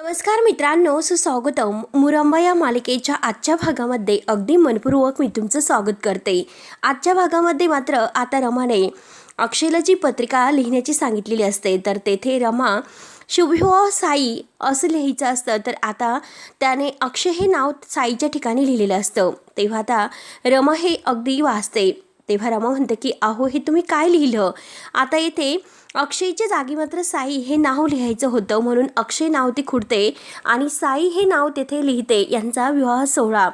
नमस्कार मित्रांनो, सुस्वागतम. मुरंबा या मालिकेच्या आजच्या भागामध्ये अगदी मनपूर्वक मी तुमचं स्वागत करते. आजच्या भागामध्ये मात्र आता रमाने अक्षयला जी पत्रिका लिहिण्याची सांगितलेली असते, तर तेथे रमा शुभविवाह साई असं लिहायचं असतं, तर आता त्याने अक्षय हे नाव साईच्या ठिकाणी लिहिलेलं असतं. तेव्हा आता रमा हे अगदी वाचते. तेव्हा रमा म्हणते की अहो, हे तुम्ही काय लिहिलं? आता येथे अक्षयच्या जागी मात्र साई हे नाव लिहायचं होतं, म्हणून अक्षय नाव ती खुडते आणि साई हे नाव तेथे लिहिते, यांचा विवाह सोहळा.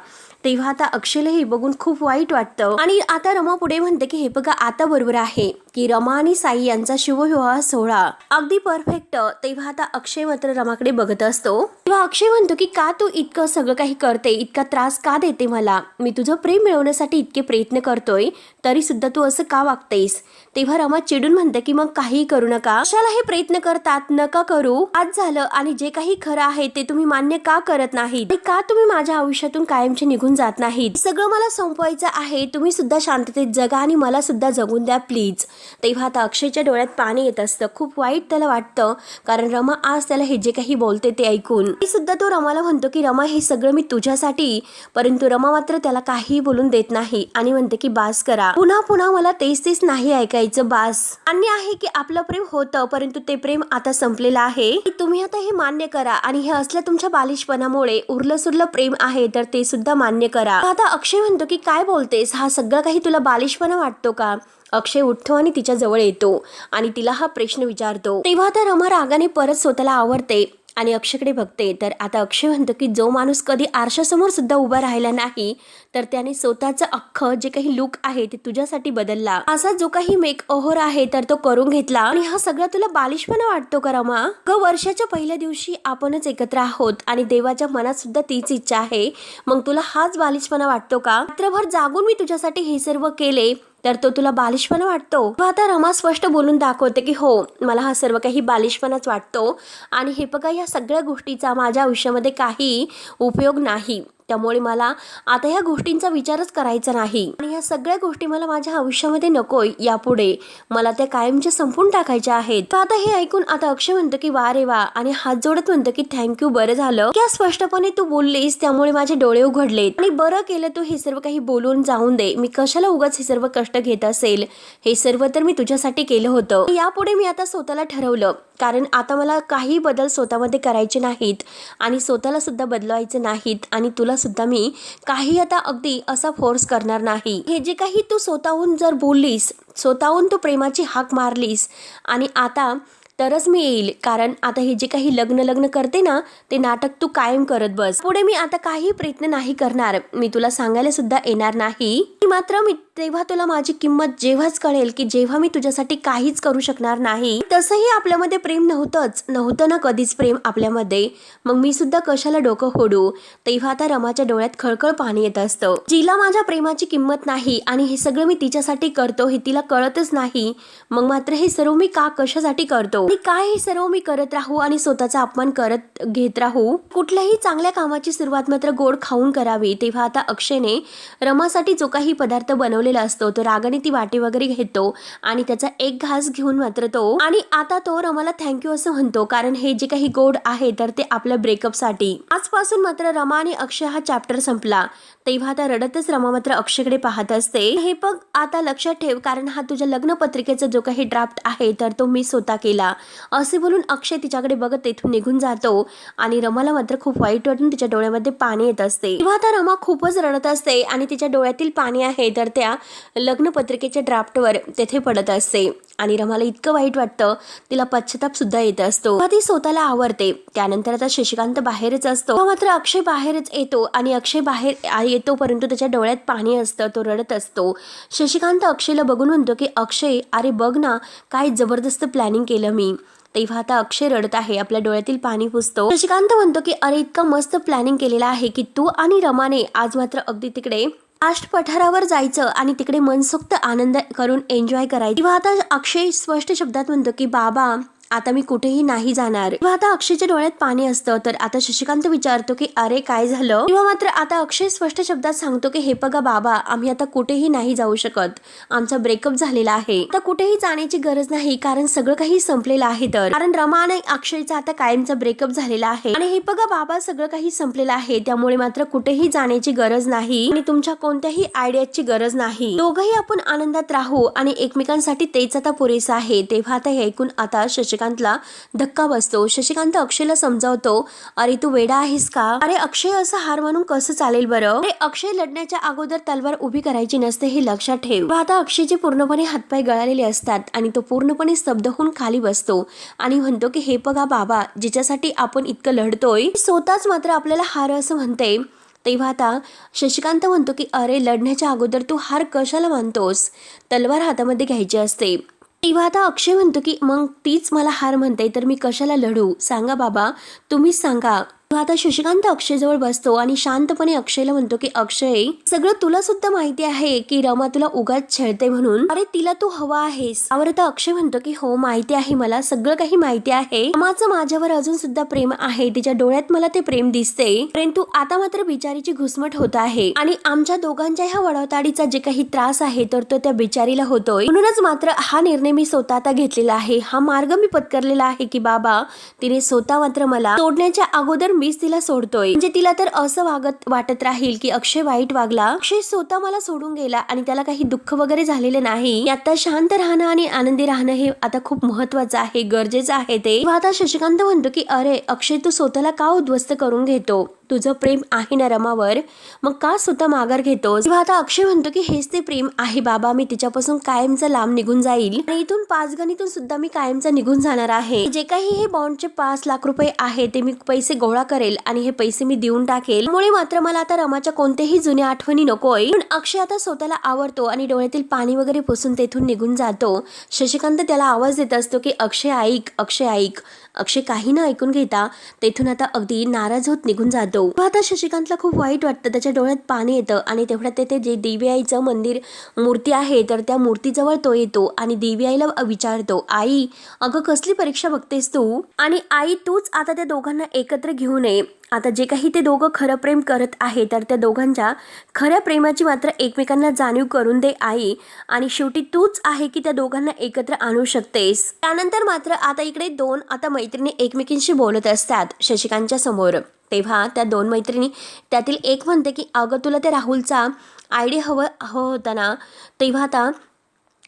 तेव्हा आता अक्षयला हे बघून खूप वाईट वाटतं आणि आता रमा पुढे म्हणते की हे बघा, आता बरोबर आहे की रमा आणि साई यांचा शुभविवाह सोहळा अगदी परफेक्ट. तेव्हा आता अक्षय मात्र रमाकडे बघत असतो. तेव्हा अक्षय म्हणतो की का तू इतकं सगळं काही करते, इतका त्रास का देते मला? मी तुझं प्रेम मिळवण्यासाठी इतके प्रयत्न करतोय, तरी सुद्धा तू असं का वागतेस? तेव्हा रमा चिडून म्हणते की मग काही करू नका, कशाला हे प्रयत्न करतात, नका करू. आज झालं आणि जे काही खरं आहे ते तुम्ही मान्य का करत नाही? का तुम्ही माझ्या आयुष्यातून कायमचे निघून जात नाहीत? सगळं मला संपवायचं आहे. तुम्ही सुद्धा शांततेत जगा आणि मला सुद्धा जगून द्या प्लीज. तेव्हा आता अक्षयच्या डोळ्यात पाणी येत असतं. खूप वाईट त्याला वाटतं, कारण रमा आज त्याला हे जे काही बोलते ते ऐकून सुद्धा तो रमाला म्हणतो की रमा, हे सगळं मी तुझ्यासाठी. परंतु रमा मात्र त्याला काही बोलून देत नाही आणि म्हणते की बास करा, पुन्हा पुन्हा मला तेच तेच नाही ऐकायचं, बास. मान्य आहे की आपलं प्रेम होतं, परंतु ते प्रेम आता संपलेलं आहे. तुम्ही आता हे मान्य करा आणि हे असल्या तुमच्या बालिशपणामुळे उरलं सुरलं प्रेम आहे तर ते सुद्धा मान्य करा. आता अक्षय म्हणतो की काय बोलतेस, हा सगळं काही तुला बालिशपणा वाटतो का? अक्षय उठतो आणि तिच्या जवळ येतो आणि तिला हा प्रश्न विचारतो. तेव्हा आता रमा रागाने परत स्वतःला आवरते आणि अक्षयकडे बघते. तर आता अक्षय म्हणतो की जो माणूस कधी आरशासमोर सुद्धा उभा राहिला नाही, तर त्याने स्वतःचं अख्खं जे काही लुक आहे ते तुझ्यासाठी बदलला. असा जो काही मेक ओव्हर आहे तर तो करून घेतला आणि हा सगळा तुला बालिशपणा वाटतो का रमा? वर्षाच्या पहिल्या दिवशी आपणच एकत्र आहोत आणि देवाच्या मनात सुद्धा तीच इच्छा आहे, मग तुला हाच बालिशपणा वाटतो का? रात्रभर जागून मी तुझ्यासाठी हे सर्व केले, तर तो तुला बालिशपणा वाटतो? आता रमा स्पष्ट बोलून दाखवते की हो, मला हा सर्व काही बालिशपणाच वाटतो आणि हे बघा, या सगळ्या गोष्टीचा माझ्या आयुष्यामध्ये काही उपयोग नाही. त्यामुळे मला आता ह्या गोष्टींचा विचारच करायचा नाही आणि ह्या सगळ्या गोष्टी मला माझ्या आयुष्यामध्ये नकोय. यापुढे मला त्या कायमच्या संपून टाकायच्या आहेत. तर आता हे ऐकून आता अक्षय म्हणतो की वा रे वा आणि हात जोडत म्हणतो की थँक्यू, बरं झालं की स्पष्टपणे तू बोललीस, त्यामुळे माझे डोळे उघडलेत आणि बरं केलं तू हे सर्व काही बोलून जाऊन दे. मी कशाला उगाच हे सर्व कष्ट घेत असेल? हे सर्व तर मी तुझ्यासाठी केलं होतं. यापुढे मी आता स्वतःला ठरवलं, कारण आता मला काही बदल स्वतःमध्ये करायचे नाहीत आणि स्वतःला सुद्धा बदलवायचे नाहीत आणि तुला सुद्धा मी काही आता अगदी असा फोर्स करणार नाही. हे जे काही तू स्वतःहून जर बोललीस, स्वतःहून तू प्रेमाची हाक मारलीस आणि आता तरच मी येईल, कारण आता हे जे काही लग्न करते ना, ते नाटक तू कायम करत बस. पुढे मी आता काही प्रयत्न नाही करणार. मी तुला सांगायला सुद्धा येणार नाही. मात्र मी तेव्हा तुला माझी किंमत जेव्हाच कळेल की जेव्हा मी तुझ्यासाठी काहीच करू शकणार नाही. तसंही आपल्यामध्ये प्रेम नव्हतं ना कधीच प्रेम आपल्यामध्ये, मग मी सुद्धा कशाला डोकं फोडू? तेव्हा आता रमाच्या डोळ्यात खळखळ पाणी येत असतं. जिला माझ्या प्रेमाची किंमत नाही आणि हे सगळं मी तिच्यासाठी करतो हे तिला कळतच नाही, मग मात्र हे सर्व मी का कशासाठी करतो आणि काय हे सर्व मी करत राहू आणि स्वतःचा अपमान करत घेत राहू? कुठल्याही चांगल्या कामाची सुरुवात मात्र गोड खाऊन करावी. तेव्हा आता अक्षयने रमासाठी जो काही पदार्थ बनवलेला असतो तो रागाने ती वाटी वगैरे घेतो आणि त्याचा एक घास घेऊन मात्र तो आणि आता तो रमाला थँक्यू असं म्हणतो, कारण हे जे काही गोड आहे तर ते आपल्या ब्रेकअपसाठी. आजपासून मात्र रमा आणि अक्षय हा चॅप्टर संपला. तेव्हा आता रडतच रमा मात्र अक्षयकडे पाहत असते. हे बघ, आता लक्षात ठेव, कारण हा तुझ्या लग्न पत्रिकेचा जो काही ड्राफ्ट आहे तर तो मी स्वतः केला, असे बोलून अक्षय तिच्याकडे बघत तेथून निघून जातो आणि रमाला मात्र खूप वाईट वाटून तिच्या डोळ्यामध्ये पाणी येत असते. तेव्हा आता रमा खूपच रडत असते आणि तिच्या डोळ्यातील पाणी आहे तर त्या लग्न पत्रिकेच्या ड्राफ्टवर तेथे पडत असते आणि रमाला इतकं वाईट वाटतं, तिला पश्चाताप सुद्धा येत असतो. ती स्वतःला आवरते. त्यानंतर आता शशिकांत बाहेरच असतो, मात्र अक्षय बाहेरच येतो आणि अक्षय बाहेर येतो, परंतु त्याच्या डोळ्यात पाणी असतं, तो रडत असतो. शशिकांत अक्षयला बघून म्हणतो की अक्षय, अरे बघ ना, काय जबरदस्त प्लॅनिंग केलं मी. तेव्हा आता अक्षय रडत आहे, आपल्या डोळ्यातील पाणी पुसतो. शशिकांत म्हणतो की अरे, इतकं मस्त प्लॅनिंग केलेलं आहे की तू आणि रमाने आज मात्र अगदी तिकडे काष्ट पठारावर जायचं आणि तिकडे मनसोक्त आनंद करून एन्जॉय करायचं. तेव्हा आता अक्षय स्पष्ट शब्दात म्हणतो की बाबा, आता मी कुठेही नाही जाणार. तेव्हा आता अक्षयच्या डोळ्यात पाणी असतं. तर आता शशिकांत विचारतो की अरे काय झालं. तेव्हा मात्र आता अक्षय स्पष्ट शब्दात सांगतो की हे बघा बाबा, आम्ही आता कुठेही नाही जाऊ शकत. आमचा ब्रेकअप झालेला आहे. आता कुठेही जाण्याची गरज नाही, कारण सगळं काही संपलेलं आहे. तर कारण रमा आणि अक्षयचा आता कायमचा ब्रेकअप झालेला आहे आणि हे बघा बाबा, सगळं काही संपलेलं आहे. त्यामुळे मात्र कुठेही जाण्याची गरज नाही आणि तुमच्या कोणत्याही आयडियाची गरज नाही. दोघंही आपण आनंदात राहू आणि एकमेकांसाठी तेच आता पुरेसं आहे. तेव्हा आता हे ऐकून आता शशिकांतला धक्का बसतो. शशिकांत अक्षयला समजावतो, अरे तू वेडा आहेस का. अरे अक्षय असं हार मानून कसं चालेल बरं. अरे अक्षय लढण्याच्या अगोदर तलवार उभी करायची नसते, हे लक्षात ठेव. आता अक्षयचे पूर्णपणे हातपाय गळालेले असतात आणि तो पूर्णपणे स्तब्ध होऊन खाली बसतो आणि म्हणतो की हे बघा बाबा, जिच्यासाठी आपण इतकं लढतोय स्वतःच मात्र आपल्याला हार असं म्हणते. तेव्हा आता शशिकांत म्हणतो की अरे लढण्याच्या अगोदर तू हार कशाला मानतोस, तलवार हातामध्ये घ्यायची असते. तेव्हा आता अक्षय म्हणतो की मग तीच मला हार म्हणते, तर मी कशाला लढू, सांगा बाबा, तुम्हीच सांगा. आता शशिकांत अक्षय जवळ बसतो आणि शांतपणे अक्षयला म्हणतो की अक्षय, सगळं तुला सुद्धा माहिती आहे की रमा तुला उगाच छळते म्हणून. अरे तिला तू हवा आहेस. यावर आता अक्षय म्हणतो की हो माहिती आहे, मला सगळं काही माहिती आहे. रमाचं माझ्यावर अजून सुद्धा प्रेम आहे, तिच्या डोळ्यात मला ते प्रेम दिसते. परंतु आता मात्र बिचारीची घुसमट होत आहे आणि आमच्या दोघांच्या ह्या वडवताडीचा जे काही त्रास आहे तर तो त्या बिचारीला होतोय. म्हणूनच मात्र हा निर्णय मी स्वतः आता घेतलेला आहे. हा मार्ग मी पत्करलेला आहे की बाबा, तिने स्वतः मात्र मला सोडण्याच्या अगोदर मीच तिला सोडतोय. म्हणजे तिला तर असं वाटत राहील की अक्षय वाईट वागला, अक्षय स्वतः मला सोडून गेला आणि त्याला काही दुःख वगैरे झालेलं नाही. आता शांत राहणं आणि आनंदी राहणं हे आता खूप महत्वाचं आहे, गरजेचं आहे ते. आता शशिकांत म्हणतो की अरे अक्षय, तू स्वतःला का उद्ध्वस्त करून घेतो. तुझं प्रेम आहे ना रमावर, मग का स्वतः माघार घेतोस. तेव्हा आता अक्षय म्हणतो की हेच ते प्रेम आहे बाबा, मी तिच्यापासून कायमचा लांब निघून जाईल आणि इथून 5 गणितून सुद्धा मी कायमचा निघून जाणार आहे. जे काही हे बॉन्डचे 5 लाख रुपये आहे ते मी पैसे गोळा करेल आणि हे पैसे मी देऊन टाकेल. त्यामुळे मात्र मला आता रमाच्या कोणत्याही जुन्या आठवणी नकोय. पण अक्षय आता स्वतःला आवरतो आणि डोळ्यातील पाणी वगैरे पुसून तेथून निघून जातो. शशिकांत त्याला आवाज देत असतो की अक्षय ऐक, अक्षय ऐक. अक्षय काही न ऐकून घेता तेथून आता अगदी नाराज होत निघून जातो. आता शशिकांतला खूप वाईट वाटतं, त्याच्या डोळ्यात पाणी येतं आणि तेवढ्यात तेथे जे देवी आईचं मंदिर मूर्ती आहे तर त्या मूर्तीजवळ तो येतो आणि देवी आईला विचारतो, आई अगं कसली परीक्षा बघतेस तू, आणि आई तूच आता त्या दोघांना एकत्र घेऊन ये. आता जे काही ते दोघं खरं प्रेम करत आहे तर त्या दोघांच्या खऱ्या प्रेमाची मात्र एकमेकांना जाणीव करून दे आई, आणि शेवटी तूच आहे की त्या दोघांना एकत्र आणू शकतेस. त्यानंतर मात्र आता इकडे दोन आता मैत्रिणी एकमेकींशी बोलत असतात शशिकांतच्या समोर. तेव्हा त्या 2 मैत्रिणी त्यातील एक म्हणते की अगं तुला त्या राहुलचा आयडी हवं होता ना, तेव्हा आता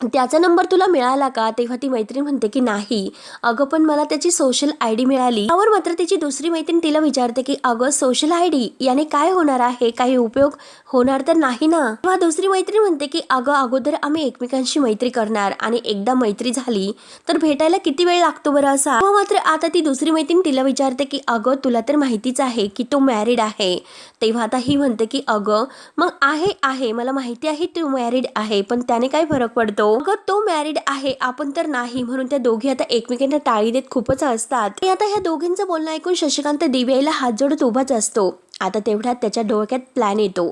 त्याचा नंबर तुला मिळाला का. तेव्हा ती मैत्रीण म्हणते की नाही अगं, पण मला त्याची सोशल आयडी मिळाली. त्यावर मात्र त्याची दुसरी मैत्रीण तिला विचारते की अगं सोशल आयडी याने काय होणार आहे, काही उपयोग होणार तर नाही ना. तेव्हा दुसरी मैत्रीण म्हणते की अगं अगोदर आम्ही एकमेकांशी मैत्री करणार आणि एकदा मैत्री झाली तर भेटायला किती वेळ लागतो बरं असा. तेव्हा मात्र आता ती दुसरी मैत्रीण तिला विचारते की अगं तुला तर माहितीच आहे की तो मॅरिड आहे. तेव्हा आता ही म्हणते की अगं मग आहे मला माहिती आहे तू मॅरिड आहे, पण त्याने काय फरक पडतो. अगं तो मॅरिड आहे, आपण तर नाही. म्हणून त्या दोघी आता एकमेकांना टाळी देत खूपच असतात. आता ह्या दोघींचं बोलणं ऐकून शशिकांत देवीला हात जोडत उभाच असतो. आता तेवढ्यात त्याच्या डोक्यात प्लॅन येतो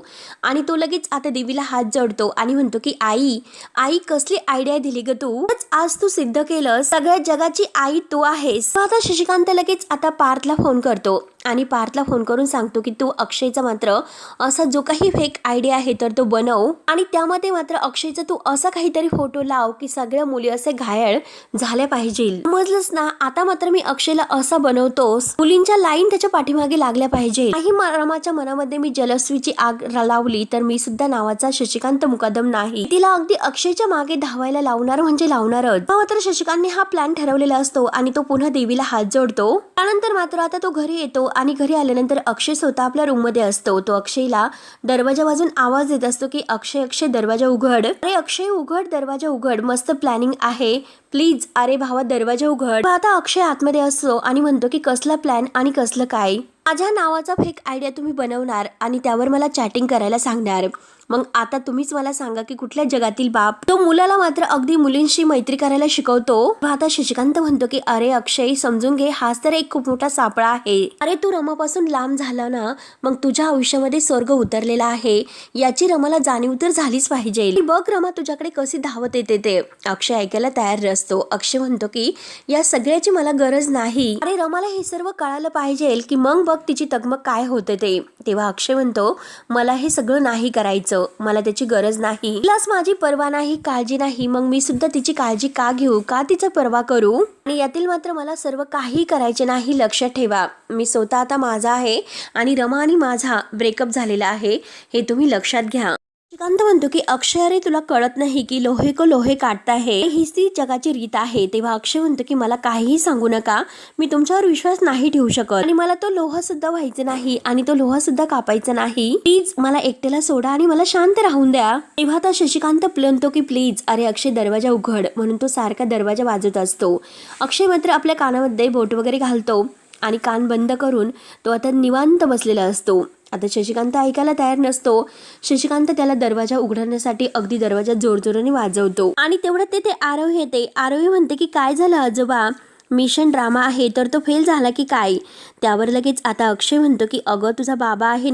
आणि तो लगेच आता देवीला हात जोडतो आणि म्हणतो की आई कसली आयडिया दिली ग तू, आज तू सिद्ध केलं सगळ्या जगाची आई तू आहेस. आता शशिकांत लगेच आता पार्थला फोन करतो आणि पार्थला फोन करून सांगतो की तू अक्षयचा मात्र असा जो काही फेक आयडिया आहे तर तो बनव आणि त्यामध्ये मात्र अक्षयचा तू असा काहीतरी फोटो लाव की सगळ्या मुली असे घायल झाल्या पाहिजे, समजलंस ना. आता मात्र मी अक्षयला असा बनवतोस, मुलींच्या लाईन त्याच्या पाठीमागे लागल्या पाहिजे. काही रमाच्या मनामध्ये मी जलस्वीची आग लावली तर मी सुद्धा नावाचा शशिकांत मुकादम नाही, तिला अगदी अक्षयच्या मागे धावायला लावणार म्हणजे लावणारच. मात्र शशिकांतने हा प्लॅन ठरवलेला असतो आणि तो पुन्हा देवीला हात जोडतो. त्यानंतर मात्र आता तो घरी येतो आणि घरी आल्यानंतर अक्षय स्वतः आपल्या रूम मध्ये असतो. तो अक्षयला दरवाजा वाजून आवाज देत असतो की अक्षय दरवाजा उघड. अरे अक्षय उघड, दरवाजा उघड, मस्त प्लॅनिंग आहे प्लीज, अरे भावा दरवाजा उघड. आता अक्षय आतमध्ये असतो आणि म्हणतो की कसला प्लॅन आणि कसलं काय. माझ्या नावाचा फेक आयडिया तुम्ही बनवणार आणि त्यावर मला चॅटिंग करायला सांगणार. मग आता तुम्हीच मला सांगा की कुठल्या जगातील बाप तो मुलाला मात्र अगदी मुलींशी मैत्री करायला शिकवतो. आता शशिकांत म्हणतो की अरे अक्षय समजून घे, हाच तर एक खूप मोठा सापळा आहे. अरे तू रमापासून लांब झाला ना, मग तुझ्या आयुष्यामध्ये स्वर्ग उतरलेला आहे याची रमाला जाणीव तर झालीच पाहिजे. बघ रमा तुझ्याकडे कशी धावत येते ते. अक्षय ऐकायला तयार नसतो. अक्षय म्हणतो की या सगळ्याची मला गरज नाही. अरे रमाला हे सर्व कळालं पाहिजे की मग बघ तिची तगमग काय होते ते. तेव्हा अक्षय म्हणतो मला हे सगळं नाही करायचं, मला त्याची गरज नाही. तिलाच माझी पर्वा नाही, काळजी नाही, मग मी सुद्धा तिची काळजी का घेऊ, का तिचा पर्वा करू. आणि यातील मात्र मला सर्व काही करायचे नाही. लक्षात ठेवा मी स्वतः आता माझा आहे आणि रमा आणि माझा ब्रेकअप झालेला आहे, हे तुम्ही लक्षात घ्या. शशिकांत म्हणतो की अक्षय अरे तुला कळत नाही की लोहे को लोहे काटता है, हीच ती जगाची रीत आहे. तेव्हा अक्षय म्हणतो की मला काहीही सांगू नका, मी तुमच्यावर विश्वास नाही ठेवू शकत आणि मला तो लोहा सुद्धा व्हायचं नाही आणि तो लोहा सुद्धा कापायचा नाही. प्लीज मला एकट्याला सोडा आणि मला शांत राहून द्या. तेव्हा आता शशिकांत म्हणतो की प्लीज अरे अक्षय दरवाजा उघड, म्हणून तो सारखा दरवाजा वाजवत असतो. अक्षय मात्र आपल्या कानामध्ये बोट वगैरे घालतो आणि कान बंद करून तो आता निवांत बसलेला असतो. आता शशिकांत ऐकायला तयार नसतो. शशिकांत त्याला दरवाजा उघडण्यासाठी अगदी दरवाजा जोरजोराने वाजवतो आणि तेवढ्यात ते आरोही येते. आरोही म्हणते की काय झालं आजोबा, मिशन ड्रामा आहे तर तो फेल झाला की काय. त्यावर लगेच आता अक्षय म्हणतो की अगं तुझा बाबा आहे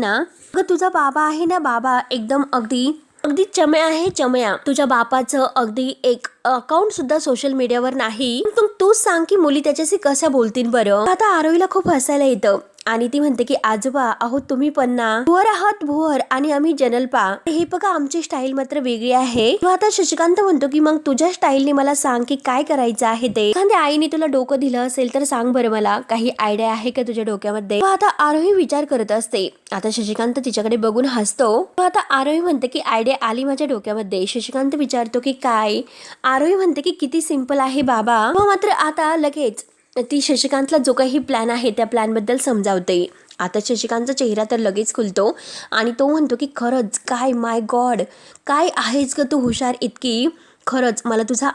ना, बाबा एकदम अगदी चमया आहे चमया. तुझ्या बापाचं अगदी एक अकाउंट सुद्धा सोशल मीडियावर नाही. तूच सांग की मुली त्याच्याशी कशा बोलतील बरं. आता आरोहीला खूप हसायला येतं आणि ती म्हणते की आजोबा अहो तुम्ही पण ना भुवर आहात, भुवर आणि आम्ही जनलपा. हे बघा आमची स्टाईल मात्र वेगळी आहे. आता शशिकांत म्हणतो की मग तुझ्या स्टाईलने मला सांग की काय करायचं आहे ते. एखाद्या आईने तुला डोकं दिलं असेल तर सांग बरं, मला काही आयडिया आहे का तुझ्या डोक्यामध्ये. आता आरोही विचार करत असते. आता शशिकांत तिच्याकडे बघून हसतो. आता आरोही म्हणते की आयडिया आली माझ्या डोक्यामध्ये. शशिकांत विचारतो की काय. आरोही म्हणते की किती सिंपल आहे बाबा. मात्र आता लगेच ती शशिकांतला जो काही प्लॅन आहे त्या प्लॅनबद्दल समजावते. आता शशिकांतचा चेहरा तर लगेच खुलतो आणि तो म्हणतो की खरंच काय, माय गॉड काय आहेच ग तू हुशार इतकी. खरंच मला तुझा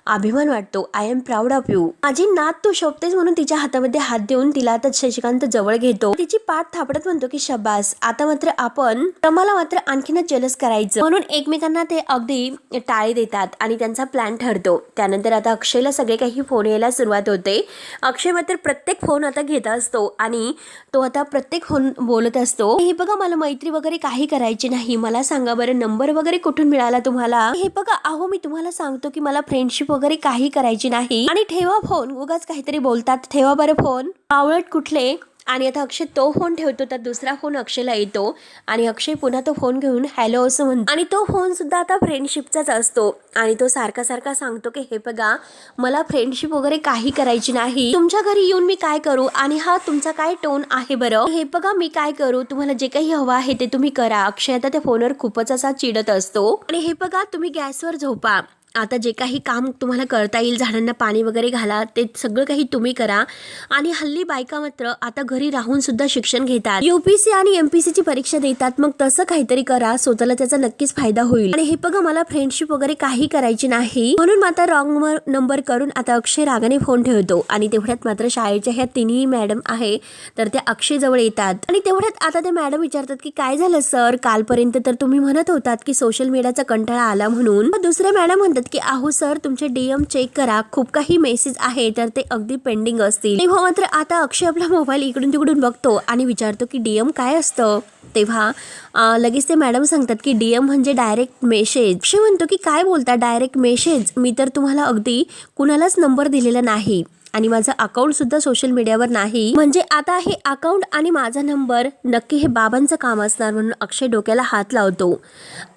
अभिमान वाटतो. I am proud of you. माझी नात तू शोभतेस. म्हणून तिच्या हातामध्ये हात देऊन तिला आता शशिकांत जवळ घेतो. तिची पाठ थापडत म्हणतो की शबास. आता मात्र आपण रमाला मात्र आणखीनच जलस करायचं म्हणून एकमेकांना ते अगदी टाळी देतात आणि त्यांचा प्लॅन ठरतो. त्यानंतर आता अक्षयला सगळे काही फोन यायला सुरुवात होते. अक्षय मात्र प्रत्येक फोन आता घेत असतो आणि तो आता प्रत्येक फोन बोलत असतो. हे बघा मला मैत्री वगैरे काही करायची नाही, मला सांगा बरं नंबर वगैरे कुठून मिळाला तुम्हाला. हे बघा अहो मी तुम्हाला सांगतो की मला फ्रेंडशिप वगैरे काही करायची नाही आणि ठेवा फोन. उगाच काहीतरी बोलतात, ठेवा बरं फोन. आवळट कुठले. आणि आता अक्षय तो फोन ठेवतो तर दुसरा फोन अक्षयला येतो आणि अक्षय पुन्हा तो फोन घेऊन हॅलो असं म्हणतो आणि तो फोन सुद्धा आता फ्रेंडशिपचाच असतो आणि तो सारखा सांगतो की हे बघा मला फ्रेंडशिप वगैरे काही करायची नाही, तुमच्या घरी येऊन मी काय करू आणि हा तुमचा काय टोन आहे बरं. हे बघा मी काय करू, तुम्हाला जे काही हवं आहे ते तुम्ही करा. अक्षय आता त्या फोनवर खूपच असा चिडत असतो आणि हे बघा तुम्ही गॅसवर झोपा, आता जे काही काम तुम्हाला करता येईल, झाडांना पाणी वगैरे घाला, ते सगळं काही तुम्ही करा. आणि हल्ली बायका मात्र आता घरी राहून सुद्धा शिक्षण घेतात, UPSC आणि MPSC ची परीक्षा देतात. मग तसं काहीतरी करा, स्वतःला त्याचा नक्कीच फायदा होईल. आणि हे बघा मला फ्रेंडशिप वगैरे काही करायची नाही. म्हणून मात्र रॉंग नंबर करून आता अक्षय रागाने फोन ठेवतो. आणि तेवढ्यात मात्र शाळेच्या ह्या तिन्ही मॅडम आहे तर त्या अक्षय जवळ येतात आणि तेवढ्यात आता त्या मॅडम विचारतात की काय झालं सर, कालपर्यंत तर तुम्ही म्हणत होतात की सोशल मीडियाचा कंटाळा आला म्हणून. दुसऱ्या मॅडम म्हणतात की अहो सर तुमचे DM चेक करा, खूप काही मेसेज आहे तर ते अगदी पेंडिंग असतील. तेव्हा मात्र आता अक्षय आपला मोबाईल इकडून तिकडून बघतो आणि विचारतो की DM काय असतं. तेव्हा लगेच ते मॅडम सांगतात की DM म्हणजे डायरेक्ट मेसेज. अक्षय म्हणतो की काय बोलता डायरेक्ट मेसेज, मी तर तुम्हाला अगदी कुणालाच नंबर दिलेला नाही आणि माझं अकाउंट सुद्धा सोशल मीडियावर नाही. म्हणजे आता हे अकाउंट आणि माझा नंबर नक्की हे बाबांचं काम असणार. म्हणून अक्षय डोक्याला हात लावतो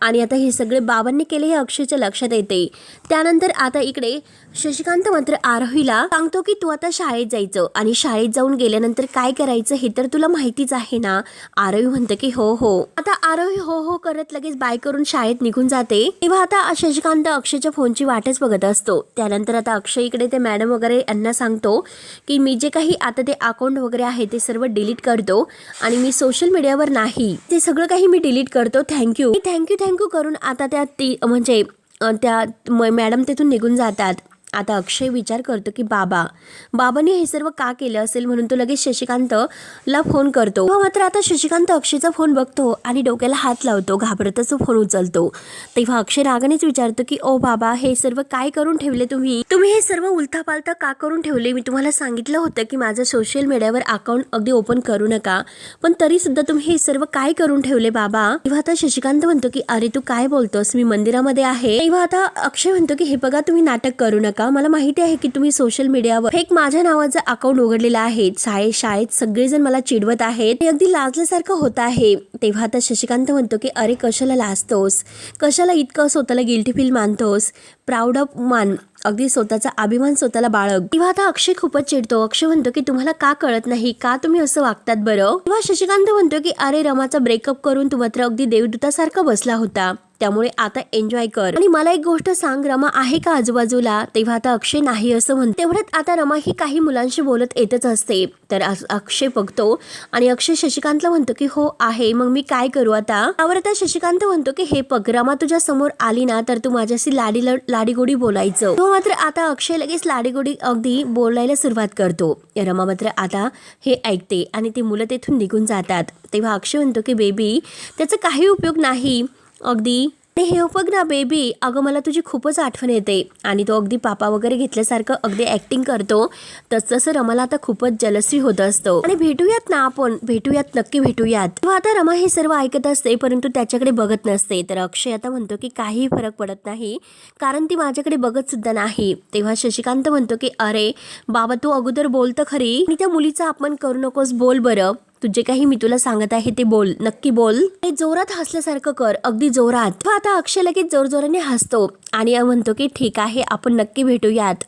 आणि आता हे सगळे बाबांनी केले हे अक्षयच्या लक्षात येते. त्यानंतर आता इकडे शशिकांत मात्र आरोहीला सांगतो की तू आता शाळेत जायचं आणि शाळेत जाऊन गेल्यानंतर काय करायचं हे तर तुला माहितीच आहे ना. आरोही म्हणते की हो हो. आता आरोही हो हो करत लगेच बाय करून शाळेत निघून जाते. तेव्हा आता शशिकांत अक्षयच्या फोनची वाटच बघत असतो. त्यानंतर आता अक्षय इकडे ते मॅडम वगैरे यांना सांगतो की मी जे काही आता ते अकाउंट वगैरे आहे ते सर्व डिलीट करतो आणि मी सोशल मीडियावर नाही, ते सगळं काही मी डिलीट करतो. थँक्यू थँक्यू थँक्यू करून आता त्या म्हणजे त्या मॅडम तिथून निघून जातात आता अक्षय विचार करतो की बाबांनी हे सर्व का केलं असेल, म्हणून तो लगेच शशिकांतला फोन करतो. मात्र आता शशिकांत अक्षयचा फोन बघतो आणि डोक्याला हात लावतो. घाबरतच तो फोन उचलतो. तेव्हा अक्षय रागानेच विचारतो की ओ बाबा, हे सर्व काय करून ठेवले तुम्ही हे सर्व उलथापालथा का करून ठेवले? मी तुम्हाला सांगितलं होतं की माझं सोशल मीडियावर अकाउंट अगदी ओपन करू नका, पण तरी सुद्धा तुम्ही हे सर्व काय करून ठेवले बाबा? तेव्हा आता शशिकांत म्हणतो की अरे तू काय बोलतोस, मी मंदिरामध्ये आहे. तेव्हा आता अक्षय म्हणतो की हे बघा, तुम्ही नाटक करू नका. मला माहिती आहे की तुम्ही सोशल मीडियावर एक माझ्या नावाचं अकाउंट उघडलेलं आहे. शाळेत सगळेजण मला चिडवत आहेत, हे अगदी लाजल्यासारखं होत आहे. तेव्हा आता शशिकांत म्हणतो की अरे कशाला लाजतोस, कशाला इतकं स्वतःला गिल्टी फील मानतोस, प्राऊड ऑफ मान, अगदी स्वतःचा अभिमान स्वतःला बाळग. तेव्हा आता अक्षय खूपच चिडतो. अक्षय म्हणतो की तुम्हाला का कळत नाही, का तुम्ही असं वागतात बरं? तेव्हा शशिकांत म्हणतो की अरे रमाचा ब्रेकअप करून तू मात्र अगदी देवदूतासारखा बसला होता, त्यामुळे आता एन्जॉय कर. आणि मला एक गोष्ट सांग, रमा आहे का आजूबाजूला? तेव्हा आता अक्षय नाही असं म्हणतो. तेवढ्यात आता रमा ही काही मुलांशी बोलत येतच असते. तर अक्षय बघतो आणि अक्षय शशिकांतला म्हणतो की हो आहे, मग मी काय करू आता? त्यावर आता शशिकांत म्हणतो की हे बघ, रमा तुझ्या समोर आली ना तर तू माझ्याशी लाडीगोडी बोलायचं. तो मात्र आता अक्षय लगेच लाडीगोडी अगदी बोलायला सुरुवात करतो. रमा मात्र आता हे ऐकते आणि ती मुलं तेथून निघून जातात. तेव्हा अक्षय म्हणतो की बेबी, त्याचा काही उपयोग नाही अगदी. हे बघ ना बेबी, अगं मला तुझी खूपच आठवण येते. आणि तो अगदी पापा वगैरे घेतल्यासारखं अगदी ऍक्टिंग करतो. तसं रमाला आता खूपच जलसी होत असतो. आणि भेटूयात ना आपण, भेटूयात, नक्की भेटूयात. तेव्हा आता रमा हे सर्व ऐकत असते, परंतु त्याच्याकडे बघत नसते. तर अक्षय आता म्हणतो की काही फरक पडत नाही, कारण ती माझ्याकडे बघत सुद्धा नाही. तेव्हा शशिकांत म्हणतो की अरे बाबा, तू अगोदर बोलतं खरी, आणि त्या मुलीचा अपमान करू नकोस, बोल बरं. तुझे काही मी तुला सांगत आहे ते बोल, नक्की बोल. जोरात हसल्यासारखं कर, अगदी जोरात. आता अक्षय लगेच जोरजोराने हसतो आणि म्हणतो की ठीक आहे, आपण नक्की भेटूयात.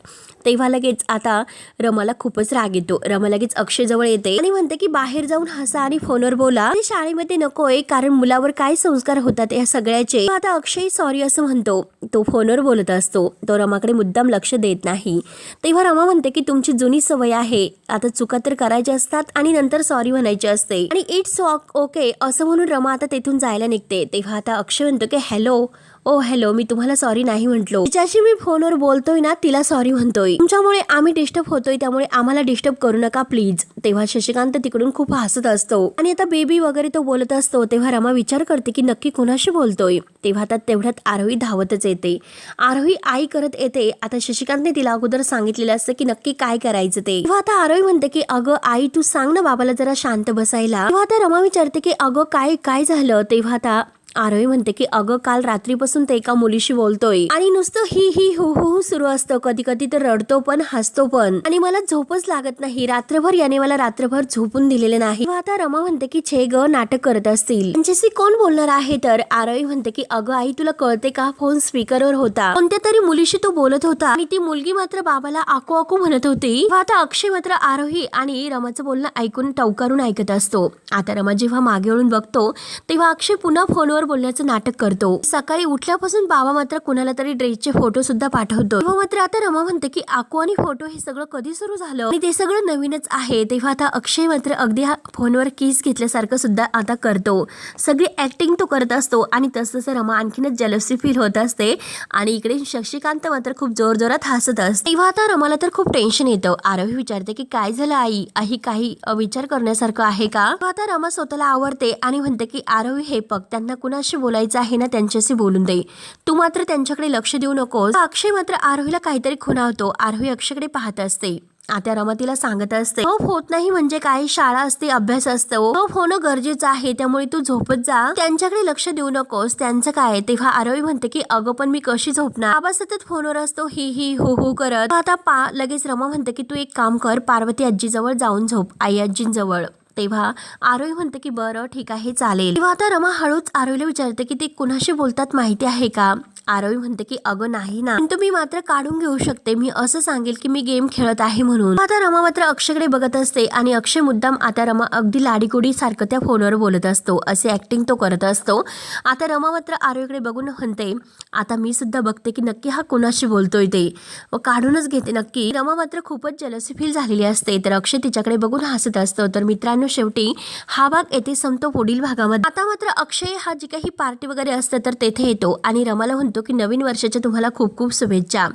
तेव्हा लगेच आता रमाला खूपच राग येतो. रमा लगेच अक्षय जवळ येते आणि म्हणते की बाहेर जाऊन हसा आणि फोनवर बोला, शाळेमध्ये नकोय, कारण मुलावर काय संस्कार होतात या सगळ्याचे. आता अक्षय सॉरी असं म्हणतो. तो फोनवर बोलत असतो, तो रमाकडे मुद्दाम लक्ष देत नाही. तेव्हा रमा म्हणते की तुमची जुनी सवय आहे, आता चुका तर करायच्या असतात आणि नंतर सॉरी म्हणायची असते, आणि इट्स ओके असं म्हणून रमा आता तेथून जायला निघते. तेव्हा आता अक्षय म्हणतो की हॅलो, मी तुम्हाला सॉरी नाही म्हटलो, तिच्याशी मी फोनवर बोलतोय ना, तिला सॉरी म्हणतोय. तुमच्यामुळे आम्ही डिस्टर्ब होतोय, त्यामुळे आम्हाला डिस्टर्ब करू नका प्लीज. तेव्हा शशिकांत तिकडून खूप हसत असतो आणि आता बेबी वगैरे तो बोलत असतो. तेव्हा रमा विचार करते की नक्की कोणाशी बोलतोय. तेव्हा आता तेवढ्यात आरोही धावतच येते. आरोही आई करत येते. आता शशिकांतने तिला अगोदर सांगितलेलं असतं की नक्की काय करायचं ते. तेव्हा आता आरोही म्हणते की अगं आई, तू सांग ना बाबाला जरा शांत बसायला. तेव्हा आता रमा विचारते की अगं काय झालं? तेव्हा आता आरोही म्हणते की अगं काल रात्रीपासून ते एका मुलीशी बोलतोय आणि नुसतं ही हु सुरू असतं, कधी कधी तर रडतो पण हसतो पण, आणि मला झोपच लागत नाही रात्रभर, याने मला रात्रभर झोपून दिलेले नाही. आता रमा म्हणते की छे ग, नाटक करत असतील, त्यांच्याशी कोण बोलणार आहे? तर आरोही म्हणते की अगं आई, तुला कळते का, फोन स्पीकरवर होता, कोणत्या तरी मुलीशी तो बोलत होता आणि ती मुलगी मात्र बाबाला आकू म्हणत होती. आता अक्षय मात्र आरोही आणि रमाचं बोलणं ऐकून टवकारून ऐकत असतो. आता रमा जेव्हा मागे वळून बघतो तेव्हा अक्षय पुन्हा फोनवर बोलण्याचं नाटक करतो. सकाळी उठल्यापासून बाबा मात्र कुणाला तरी ड्रेसचे फोटो सुद्धा पाठवतो. तेव्हा मात्र आता रमा म्हणते की आकू आणि फोटो हे सगळं कधी सुरू झालं आणि ते सगळं नवीनच आहे. तेव्हा आता अक्षय मात्र अगदी हा फोनवर किस घेतल्यासारखं सुद्धा आता करतो. सगळी ऍक्टिंग तो करत असतो आणि तसं रमा आणखीनच जलसी फील होत असते आणि इकडे शशिकांत मात्र खूप जोरजोरात हसत असते. तेव्हा आता रमाला तर खूप टेन्शन येतं. आरोही विचारते की काय झालं आई काही विचार करण्यासारखं आहे का? आता रमा स्वतःला आवरते आणि म्हणते की आरोही, हे बघ, त्यांना कुणाशी बोलायचं आहे ना, त्यांच्याशी बोलून दे, तू मात्र त्यांच्याकडे लक्ष देऊ नकोस. अक्षय मात्र आरोहीला काहीतरी खुणावतो. आरोही अक्षयकडे पाहत असते. आता रमा तिला सांगत असते, होत नाही म्हणजे काय, शाळा असते, अभ्यास असतो, होणं गरजेचं आहे, त्यामुळे तू झोपत जा, त्यांच्याकडे लक्ष देऊ नकोस, त्यांचं काय. तेव्हा आरोही म्हणते की अगं पण मी कशी झोपणार, बाबा सतत फोनवर असतो ही हो करत. आता लगेच रमा म्हणते की तू एक काम कर, पार्वती आजीजवळ जाऊन झोप, आई आजींजवळ. तेव्हा आरोही म्हणते की बरं ठीक आहे चालेल. तेव्हा आता रमा हळूच आरोहीला विचारते की ते कुणाशी बोलतात माहिती आहे का? आरोही म्हणते की अगं नाही ना, तुम्ही मात्र काढून घेऊ शकते, मी असं सांगेल की मी गेम खेळत आहे म्हणून. आता रमा मात्र अक्षयकडे बघत असते आणि अक्षय मुद्दाम आता रमा अगदी लाडीगोडी सारखं त्या फोनवर बोलत असतो, असे ऍक्टिंग तो करत असतो. आता रमा मात्र आरोहीकडे बघून म्हणते, आता मी सुद्धा बघते की नक्की हा कुणाशी बोलतोय ते, व काढूनच घेते नक्की. रमा मात्र खूपच जलसी फील झालेली असते. तर अक्षय तिच्याकडे बघून हसत असतो. तर मित्रांनो, शेवटी हा भाग येथे संपतो. पुढील भागामध्ये आता मात्र अक्षय हा जी काही पार्टी वगैरे असतं तर तेथे येतो आणि रमाला म्हणतो म्हणतो की नवीन वर्षाच्या तुम्हाला खूप खूप शुभेच्छा.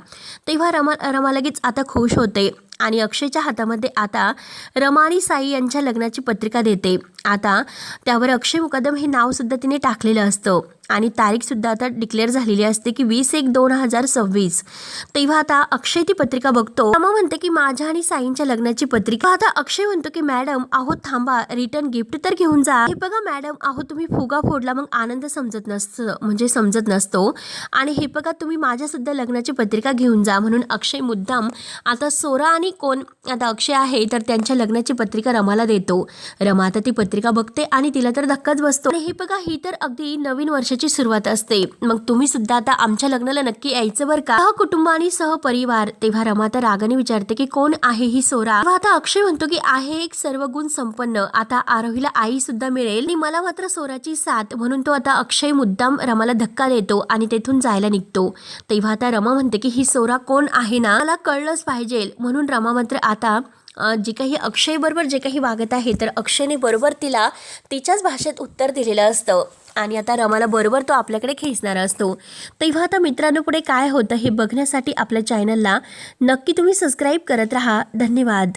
तेव्हा रमा लगेच आता खुश होते आणि अक्षयच्या हातामध्ये आता रमा आणि साई यांच्या लग्नाची पत्रिका देते. आता त्यावर अक्षय मुकदम हे नावसुद्धा तिने टाकलेलं असतं आणि तारीखसुद्धा आता डिक्लेअर झालेली असते की 20/1/2026. तेव्हा आता अक्षय ती पत्रिका बघतो. रमा म्हणते की माझ्या आणि साईंच्या लग्नाची पत्रिका. आता अक्षय म्हणतो की मॅडम अहो थांबा, रिटर्न गिफ्ट तर घेऊन जा. हे बघा मॅडम, अहो तुम्ही फुगा फोडला मग आनंद समजत नसतो आणि हे बघा तुम्ही माझ्यासुद्धा लग्नाची पत्रिका घेऊन जा. म्हणून अक्षय मुद्दाम आता सोरा आणि कोण आता अक्षय आहे तर त्यांच्या लग्नाची पत्रिका रमाला देतो. रमा आता ती पत्रिका बघते आणि तिला तर धक्काच बसतो. आणि हे बघा ही तर अगदी नवीन वर्षाची सुरुवात असते, मग तुम्ही सुद्धा आता आमच्या लग्नाला नक्की यायचं बरं का, सहकुटुंब आणि सहपरिवार. तेव्हा रमा तर रागाने विचारते की कोण आहे ही सोरा. तेव्हा आता अक्षय म्हणतो की आहे एक सर्व गुण संपन्न, आता आरोहीला आई सुद्धा मिळेल आणि मला मात्र सोराची साथ. म्हणून तो आता अक्षय मुद्दाम रमाला धक्का देतो आणि तेथून जायला निघतो. तेव्हा आता रमा म्हणते की ही सोरा कोण आहे ना मला कळलंच पाहिजे. म्हणून रमा मात्र आता जे काही अक्षय बरोबर जे काही वागत आहे तर अक्षयने बरोबर तिला तिच्याच भाषेत उत्तर दिलेलं असतं आणि आता रमाला बरोबर तो आपल्याकडे खेचणारा असतो. तेव्हा आता मित्रांनो पुढे काय होतं हे बघण्यासाठी आपल्या चॅनलला नक्की तुम्ही सबस्क्राईब करत राहा. धन्यवाद.